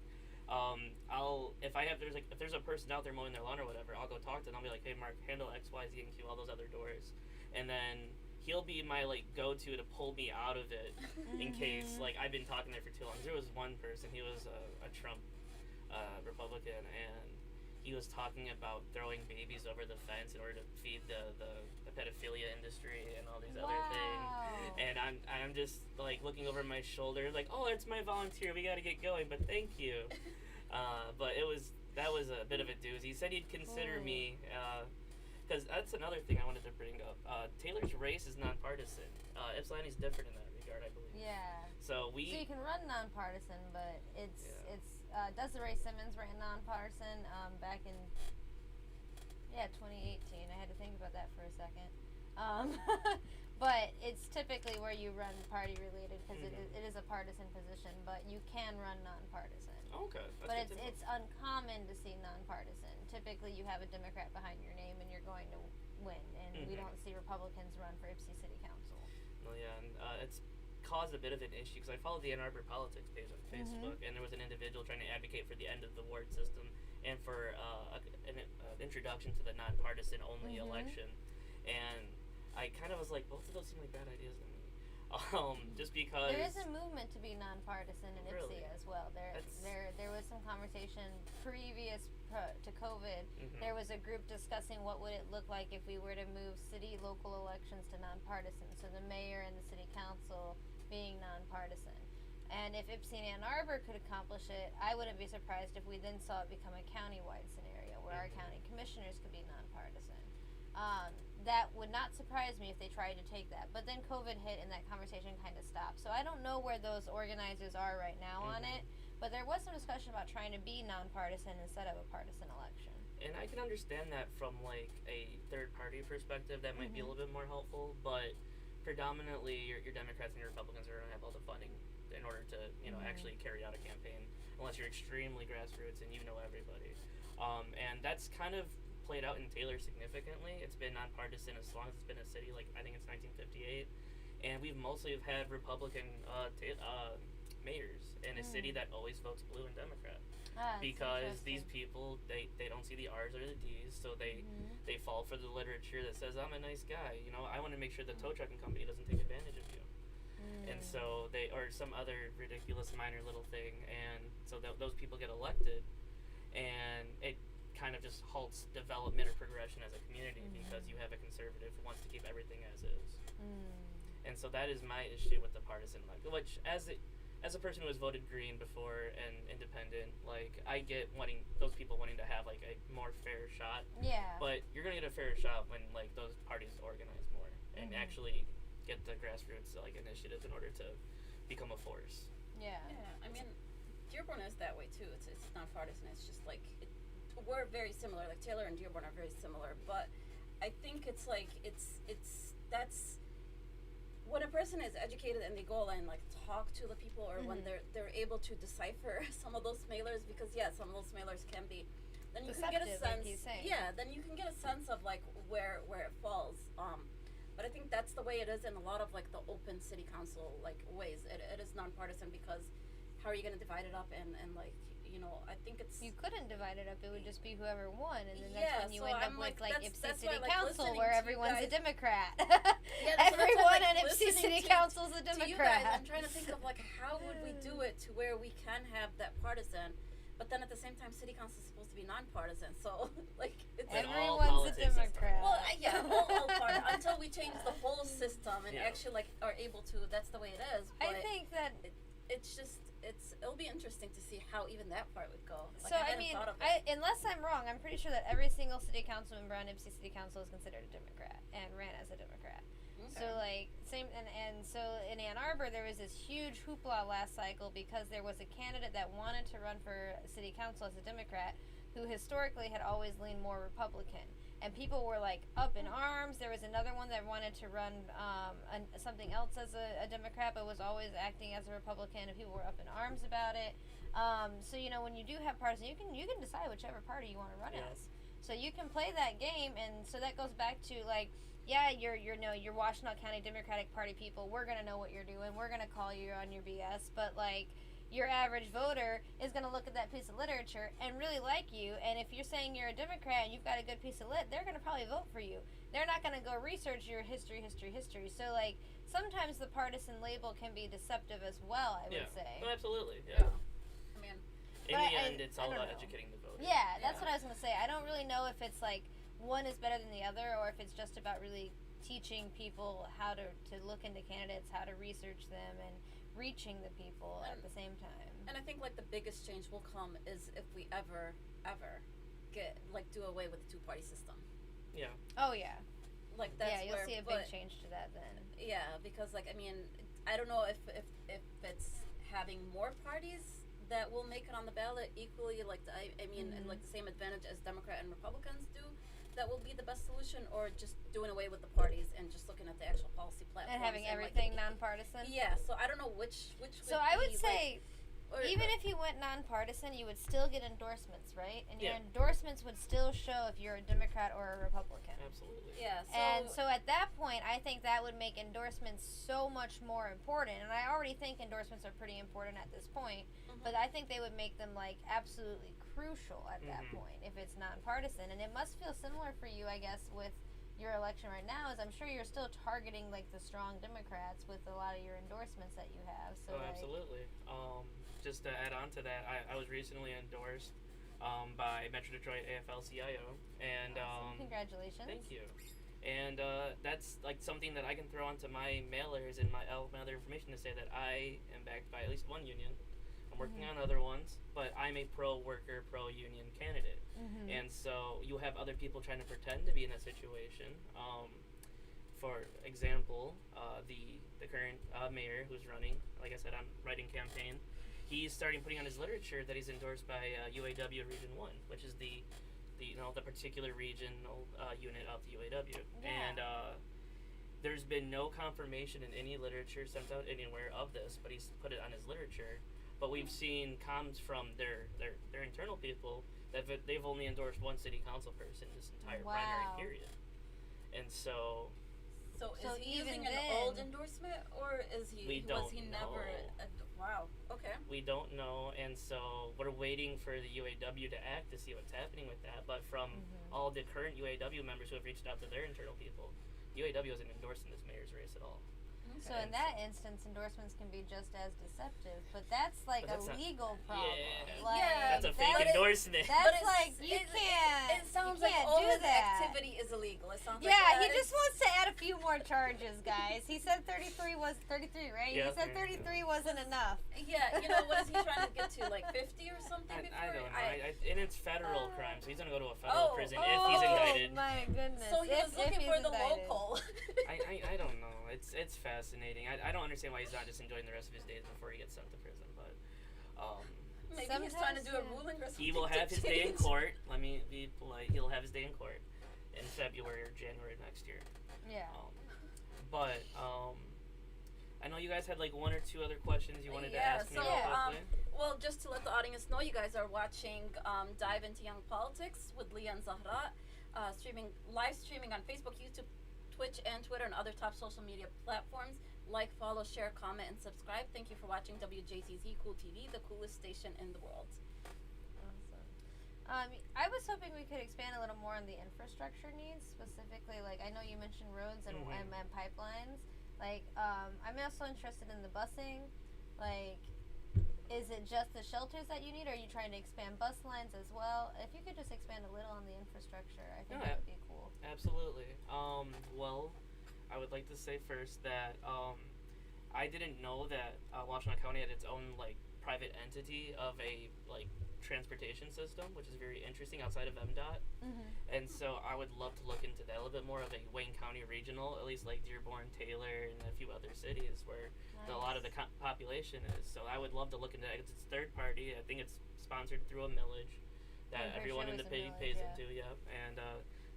If there's a person out there mowing their lawn or whatever, I'll go talk to them. I'll be like, hey Mark, handle X, Y, Z, and Q, all those other doors, and then he'll be my like go-to to pull me out of it in case like I've been talking there for too long. There was one person, he was a Trump Republican, and he was talking about throwing babies over the fence in order to feed the pedophilia industry and all these other things. And I'm just like looking over my shoulder, like, oh, it's my volunteer. We got to get going, but thank you. But that was a bit of a doozy. He said he'd consider me, because that's another thing I wanted to bring up. Taylor's race is nonpartisan. Ypsilanti's different in that regard, I believe. Yeah. So you can run nonpartisan, but it's Desiree Simmons ran nonpartisan back in 2018. I had to think about that for a second. But it's typically where you run party related because it is a partisan position, but you can run nonpartisan. Okay. But it's uncommon to see nonpartisan. Typically you have a Democrat behind your name and you're going to win, and we don't see Republicans run for Ypsi City Council. Well, yeah, and it's caused a bit of an issue because I followed the Ann Arbor politics page on Facebook, and there was an individual trying to advocate for the end of the ward system and for an introduction to the nonpartisan only election, and I kind of was like, both of those seem like bad ideas to me, just because there is a movement to be nonpartisan in Ypsi as well. There was some conversation to COVID, there was a group discussing what would it look like if we were to move city local elections to nonpartisan. So the mayor and the city council being nonpartisan. And if Ypsi and Ann Arbor could accomplish it, I wouldn't be surprised if we then saw it become a county-wide scenario where our county commissioners could be nonpartisan. That would not surprise me if they tried to take that. But then COVID hit and that conversation kind of stopped. So I don't know where those organizers are right now on it. But there was some discussion about trying to be nonpartisan instead of a partisan election. And I can understand that from like a third-party perspective. That might be a little bit more helpful. But predominantly, your Democrats and your Republicans are going to have all the funding in order to, actually carry out a campaign, unless you're extremely grassroots and you know everybody. And that's kind of played out in Taylor significantly. It's been nonpartisan as long as it's been a city, like I think it's 1958, and we've mostly have had Republican mayors in a city that always votes blue and Democrat. Because these people, they don't see the R's or the D's, so they fall for the literature that says, I'm a nice guy, I want to make sure the tow trucking company doesn't take advantage of you. And so or some other ridiculous minor little thing, and so those people get elected, and it kind of just halts development or progression as a community because you have a conservative who wants to keep everything as is. And so that is my issue with the partisan, which as a person who has voted Green before and independent, like I get those people wanting to have like a more fair shot. Yeah. But you're gonna get a fair shot when like those parties organize more and actually get the grassroots like initiatives in order to become a force. Yeah. I mean, Dearborn is that way too. It's nonpartisan. It's just like we're very similar. Like Taylor and Dearborn are very similar, but I think it's like that's when a person is educated and they go and like talk to the people, or when they're able to decipher some of those mailers, because some of those mailers can be, then you can get a sense. Then you can get a sense of like where it falls. But I think that's the way it is in a lot of like the open city council like ways. It is nonpartisan because how are you going to divide it up and like. I think it's... You couldn't divide it up. It would just be whoever won, and then that's when you end up with, like, Ypsi City Council, where everyone's a Democrat. Everyone in Ypsi City Council is a Democrat. To you guys, I'm trying to think of, like, how would we do it to where we can have that partisan, but then at the same time, City Council is supposed to be nonpartisan, so, like, it's... Everyone's a Democrat. Well, all part, until we change the whole system and actually, like, are able to, that's the way it is. But I think that... It's just... it'll be interesting to see how even that part would go. Like, so unless I'm wrong, I'm pretty sure that every single city council member on Ypsi City Council is considered a Democrat and ran as a Democrat. Okay. So like and so in Ann Arbor there was this huge hoopla last cycle because there was a candidate that wanted to run for city council as a Democrat who historically had always leaned more Republican. And people were like up in arms. There was another one that wanted to run something else as a Democrat, but was always acting as a Republican, and people were up in arms about it. So when you do have partisan, you can decide whichever party you want to run as. So you can play that game, and so that goes back to like, you're Washtenaw County Democratic Party people. We're gonna know what you're doing. We're gonna call you on your BS, but like. Your average voter is going to look at that piece of literature and really like you, and if you're saying you're a Democrat and you've got a good piece of lit, they're going to probably vote for you. They're not going to go research your history. So, like, sometimes the partisan label can be deceptive as well, I would say. Oh, absolutely, yeah. I mean... In the end, it's all about educating the voter. Yeah, that's what I was going to say. I don't really know if it's, like, one is better than the other, or if it's just about really teaching people how to look into candidates, how to research them, and reaching the people at the same time. And I think like the biggest change will come is if we ever get like do away with the two-party system. Yeah. Oh yeah. Like that's you'll see a big change to that then. Yeah, because like I mean, I don't know if it's having more parties that will make it on the ballot equally like and like the same advantage as Democrat and Republicans do. That will be the best solution, or just doing away with the parties and just looking at the actual policy platforms and having everything nonpartisan. Yeah, so I don't know which. So I would say, even if you went nonpartisan, you would still get endorsements, right? And your endorsements would still show if you're a Democrat or a Republican. Absolutely. Yeah. So at that point, I think that would make endorsements so much more important. And I already think endorsements are pretty important at this point, but I think they would make them like absolutely crucial at that point if it's nonpartisan. And it must feel similar for you, I guess, with your election right now, is I'm sure you're still targeting like the strong Democrats with a lot of your endorsements that you have. So absolutely. Just to add on to that, I was recently endorsed by Metro Detroit AFL-CIO. And Awesome. Congratulations. thank you. And that's like something that I can throw onto my mailers and my other information to say that I am backed by at least one union. I'm working on other ones, but I'm a pro-worker, pro-union candidate. And so you have other people trying to pretend to be in that situation. For example, the current mayor who's running, like I said, I'm writing campaign. He's starting putting on his literature that he's endorsed by UAW Region 1, which is the particular regional unit of the UAW. Yeah. And there's been no confirmation in any literature sent out anywhere of this, but he's put it on his literature. But we've seen comms from their internal people that they've only endorsed one city council person this entire primary period. And so So So is he even using an then- old endorsement, or is he We was he don't never? know. Wow. Okay. we don't know, and so we're waiting for the UAW to act to see what's happening with that. But from all the current UAW members who have reached out to their internal people, UAW isn't endorsing this mayor's race at all. So in that instance, endorsements can be just as deceptive, but that's like But that's a not- legal problem. Yeah. Like, Yeah, That's a fake but endorsement. That's But it's- like you it- can't. It sounds you like can't all do his that. activity is illegal. It sounds like Yeah, he that. just wants to add a few more charges, guys. He said 33 was 33, right? Yeah, he said yeah. 33 wasn't enough. Yeah, you know, what is he trying to get to, like 50 or something before? I don't know. And it's federal crime, so he's gonna go to a federal Oh, prison if he's indicted. Oh my goodness. So he if, was looking if for he's the indicted. loophole. I don't know. It's fascinating. I don't understand why he's not just enjoying the rest of his days before he gets sent to prison. But Maybe he's trying to do a Sometimes, yeah. ruling or something. he will to have his day in change. court. Let me be polite. He'll have his day in court in February or January of next year. Yeah. But I know you guys had like one or two other questions you wanted to Yeah, ask me so, real quickly. Well, just to let the audience know, you guys are watching Dive into Young Politics with Leah and Zahara, live streaming on Facebook, YouTube, Twitch, and Twitter, and other top social media platforms. Like, follow, share, comment, and subscribe. Thank you for watching WJZZ Cool TV, the coolest station in the world. Awesome. I was hoping we could expand a little more on the infrastructure needs, specifically, like, I know you mentioned roads and, and pipelines. Like, I'm also interested in the busing. Like, is it just the shelters that you need, or are you trying to expand bus lines as well? If you could just expand a little on the infrastructure, I think that would be cool. Absolutely. Well, I would like to say first that I didn't know that Washtenaw County had its own like private entity of a like transportation system, which is very interesting outside of MDOT. And so I would love to look into that a little bit more of a Wayne County regional, at least like Dearborn, Taylor, and a few other cities where a lot of the population is. So I would love to look into that. It's third party. I think it's sponsored through a millage that I'm pretty everyone sure in the it was a pays millage, into. Yeah, and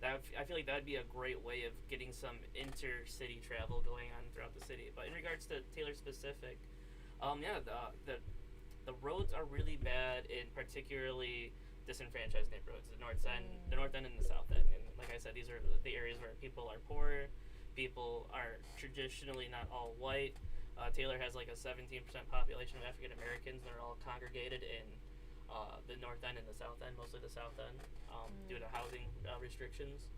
I feel like that would be a great way of getting some intercity travel going on throughout the city. But in regards to Taylor specific, the roads are really bad in particularly disenfranchised neighborhoods, the north end and the south end. And like I said, these are the areas where people are poor, people are traditionally not all white. Taylor has like a 17% population of African Americans. They're all congregated in the north end and the south end, mostly the south end, due to housing restrictions.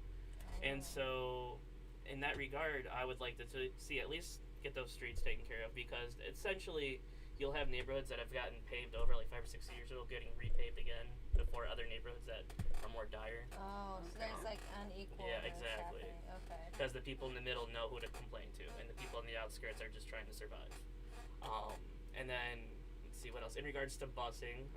And so, in that regard, I would like to see at least get those streets taken care of, because essentially you'll have neighborhoods that have gotten paved over like 5 or 6 years ago getting repaved again before other neighborhoods that are more dire. Oh, so there's like unequal. Yeah, exactly. Okay. Because the people in the middle know who to complain to, and the people on the outskirts are just trying to survive. And then, let's see what else. In regards to busing,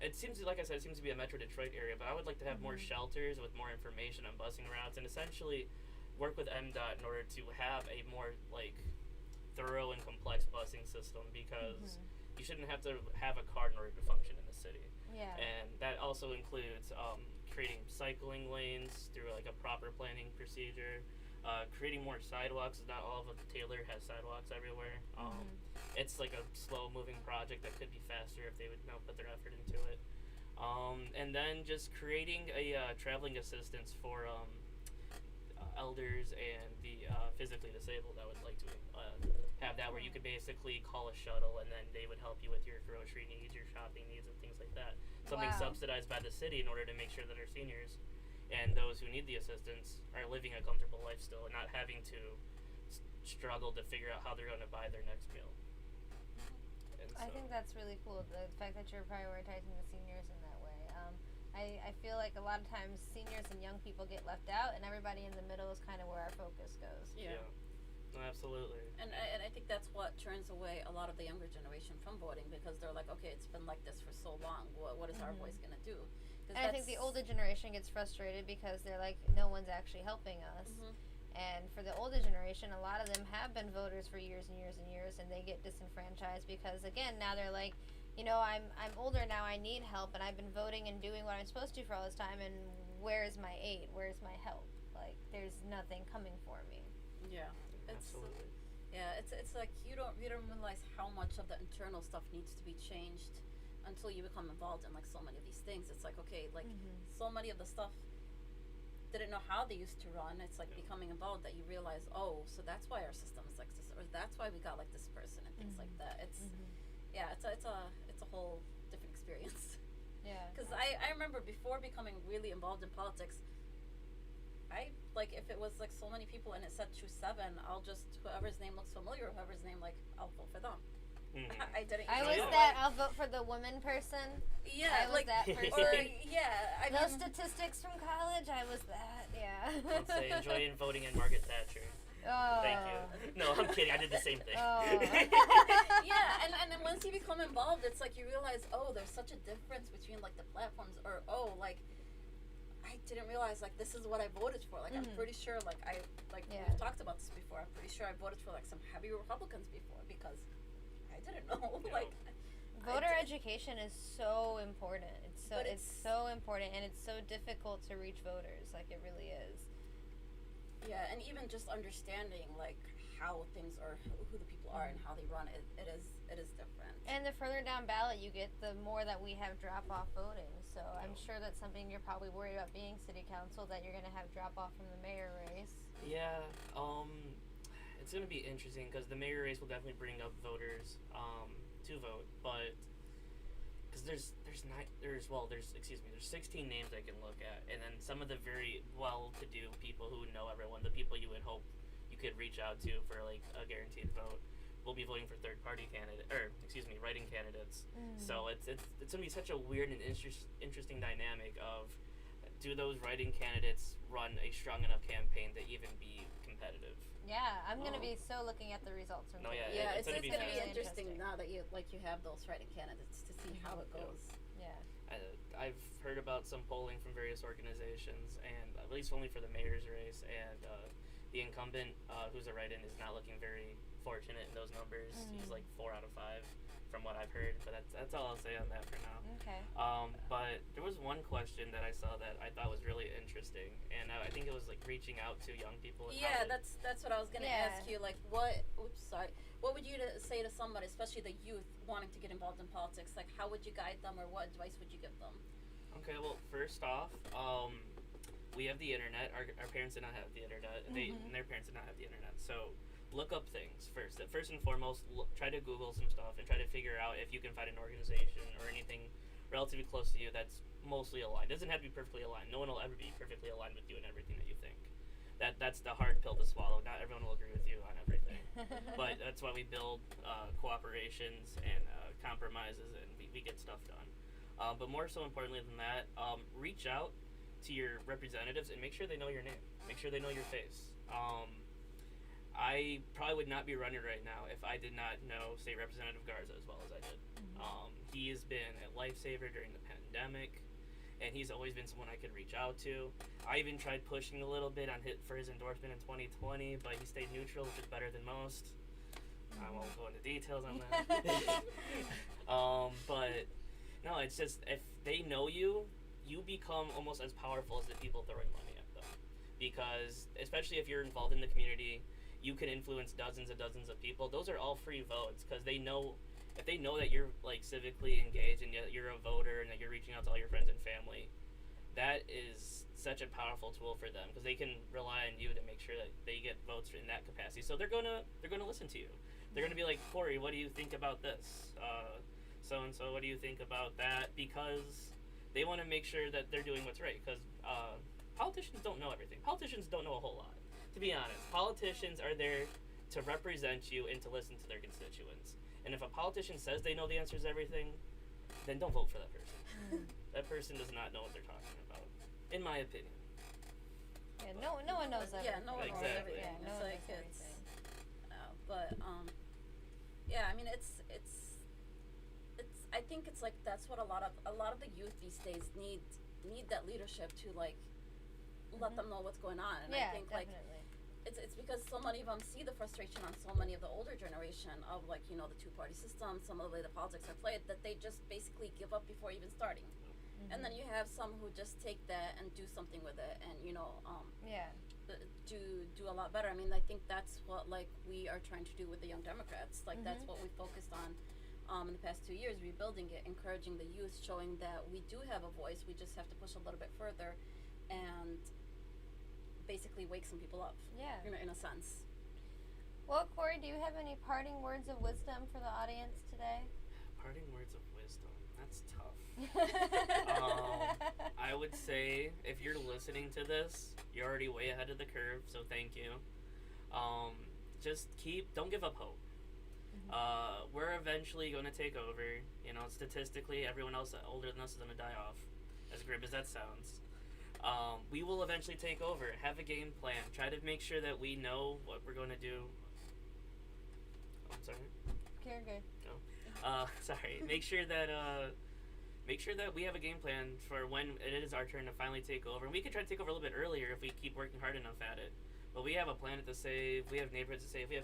it seems, like I said, it seems to be a Metro Detroit area, but I would like to have more shelters with more information on busing routes, and essentially work with MDOT in order to have a more like thorough and complex busing system, because you shouldn't have to have a car in order to function in the city. Yeah. And that also includes creating cycling lanes through like a proper planning procedure, creating more sidewalks. Not all of Taylor has sidewalks everywhere. It's like a slow moving project that could be faster if they would put their effort into it. And then just creating a traveling assistance for elders and the physically disabled. I would like to have that where you could basically call a shuttle and then they would help you with your grocery needs, your shopping needs, and things like that. Something subsidized by the city in order to make sure that our seniors and those who need the assistance are living a comfortable life still and not having to struggle to figure out how they're going to buy their next meal. And I think that's really cool, the fact that you're prioritizing the seniors in that way. I feel like a lot of times seniors and young people get left out, and everybody in the middle is kind of where our focus goes. Yeah. No, absolutely. And I think that's what turns away a lot of the younger generation from voting, because they're like, okay, it's been like this for so long. What is our voice gonna do? And I think the older generation gets frustrated because they're like, no one's actually helping us. And for the older generation, a lot of them have been voters for years and years and years, and they get disenfranchised because, again, now they're like, you know, I'm older now, I need help, and I've been voting and doing what I'm supposed to for all this time, and where is my aid? Where's my help? Like, there's nothing coming for me. Yeah. Absolutely. It's like you don't realize how much of the internal stuff needs to be changed until you become involved in like so many of these things. It's like, okay, like so many of the stuff didn't know how they used to run. It's like becoming involved that you realize, oh, so that's why our system is like this, or that's why we got like this person and things like that. It's it's a whole different experience. Yeah. Because I remember before becoming really involved in politics, I, like, if it was like so many people and it said choose 7, I'll just, whoever's name looks familiar, whoever's name, like, I'll vote for them. I didn't. I was that. I'll vote for the woman person. Yeah, I was like that person. Or I those statistics from college. I was that. Yeah. I'd say enjoying voting in Margaret Thatcher. Oh. Thank you. No, I'm kidding. I did the same thing. Oh. Yeah, and then once you become involved, it's like you realize, oh, there's such a difference between like the platforms, or oh, like, I didn't realize like this is what I voted for. Like I'm pretty sure we've talked about this before. I'm pretty sure I voted for like some heavy Republicans before because I didn't know. Like voter education is so important. It's so important, and it's so difficult to reach voters. Like it really is. Yeah, and even just understanding like how things are, who the people are, and how they run it is different. And the further down ballot you get, the more that we have drop-off voting. So I'm sure that's something you're probably worried about being city council, that you're going to have drop-off from the mayor race. Yeah, it's going to be interesting because the mayor race will definitely bring up voters to vote, but because there's 16 names I can look at, and then some of the very well-to-do people who know everyone, the people you would hope you could reach out to for like a guaranteed vote, will be voting for third-party writing candidates. So it's gonna be such a weird and interesting dynamic of, do those writing candidates run a strong enough campaign to even be competitive? Yeah, I'm gonna be so looking at the results from today. It's gonna be really interesting now that you have those writing candidates to see how it goes. Yeah. I've heard about some polling from various organizations, and at least only for the mayor's race, and the incumbent, who's a write-in, is not looking very fortunate in those numbers. He's like 4 out of 5 from what I've heard, but that's all I'll say on that for now. Okay. But there was one question that I saw that I thought was really interesting, and I think it was like reaching out to young people. And that's what I was gonna ask you. Like, what would you say to somebody, especially the youth wanting to get involved in politics? Like, how would you guide them, or what advice would you give them? Okay, well, first off, we have the internet. Our parents did not have the internet, and their parents did not have the internet. So look up things first. First and foremost, try to Google some stuff and try to figure out if you can find an organization or anything relatively close to you that's mostly aligned. It doesn't have to be perfectly aligned. No one will ever be perfectly aligned with you in everything that you think. That's the hard pill to swallow. Not everyone will agree with you on everything. But that's why we build cooperations and compromises, and we get stuff done. But more so importantly than that, reach out to your representatives and make sure they know your name. Make sure they know your face. I probably would not be running right now if I did not know State Representative Garza as well as I did. He has been a lifesaver during the pandemic, and he's always been someone I could reach out to. I even tried pushing a little bit for his endorsement in 2020, but he stayed neutral, which is better than most. I won't go into details on that. But no, it's just, if they know you, you become almost as powerful as the people throwing money at them. Because, especially if you're involved in the community, you can influence dozens and dozens of people. Those are all free votes, because they know, if they know that you're like civically engaged and you're a voter and that you're reaching out to all your friends and family, that is such a powerful tool for them, because they can rely on you to make sure that they get votes in that capacity. So they're gonna listen to you. They're gonna be like, Corey, what do you think about this? So and so, what do you think about that? Because they want to make sure that they're doing what's right. Because politicians don't know everything. Politicians don't know a whole lot. To be honest, politicians are there to represent you and to listen to their constituents. And if a politician says they know the answers to everything, then don't vote for that person. That person does not know what they're talking about, in my opinion. Yeah, no one knows everything. Yeah, no one knows Exactly. everything. Yeah, no It's one like knows it's, everything. yeah. I mean, it's. I think it's like that's what a lot of the youth these days need that leadership to like let them know what's going on. And Yeah, I think definitely. like it's because so many of them see the frustration on so many of the older generation of like the two-party system, some of the way the politics are played, that they just basically give up before even starting. And then you have some who just take that and do something with it, and Yeah. do a lot better. I mean, I think that's what like we are trying to do with the Young Democrats. Like that's what we focused on in the past 2 years, rebuilding it, encouraging the youth, showing that we do have a voice. We just have to push a little bit further, and basically wake some people up. Yeah. In a sense. Well, Corey, do you have any parting words of wisdom for the audience today? Parting words of wisdom. That's tough. I would say if you're listening to this, you're already way ahead of the curve, so thank you. Just don't give up hope. We're eventually going to take over. Statistically, everyone else older than us is going to die off, as grim as that sounds. We will eventually take over. Have a game plan. Try to make sure that we know what we're going to do. Oh, I'm sorry. You're good. Sorry. Make sure that we have a game plan for when it is our turn to finally take over. And we can try to take over a little bit earlier if we keep working hard enough at it. But we have a planet to save. We have neighborhoods to save. We have